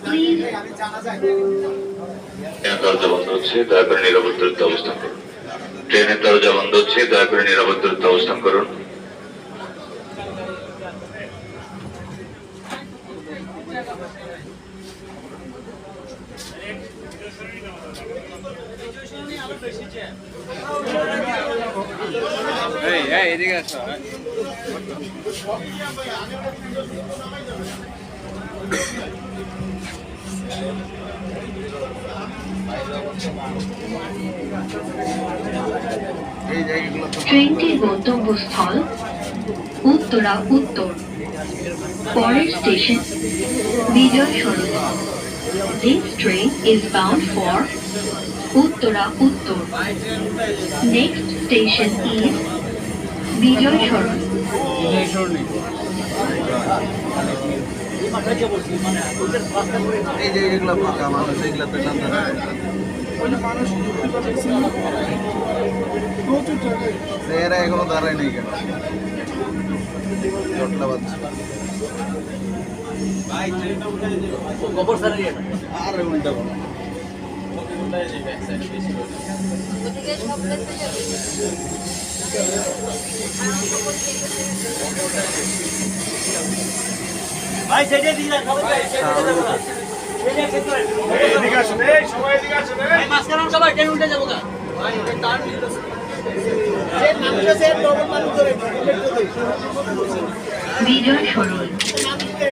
Please. দরজা বন্ধ হচ্ছে, দয়া করে নিরাপদ দূরত্বে অবস্থান করুন। ট্রেনের দরজা বন্ধ হচ্ছে, দয়া করে নিরাপদ দূরত্বে অবস্থান করুন। এদিকে আসো। ট্রেনটির গন্তব্যস্থল উত্তরা উত্তর। পরের station Bijoy Saroj. This train is bound for Uttara Uttor. Next station is Bijoy Sorood. এই যে এগুলো ফাঁকা মানুষ, এগুলোতে জানতে না এরা এখনো দাঁড়ায় নেই কেন? জটলা বাজছে আর উল্টা বলো। ভাই সেটা দিলা সবাই এদিকে আসুন, এই সবাই এদিকে আসুন, এই মাঝখানে সবাই ট্রেন উল্টে যাবো না ভাই, এটা টার্ন দিতেছে সে নামছে সে ডবল মানুষ ধরে Bijoy Sorood.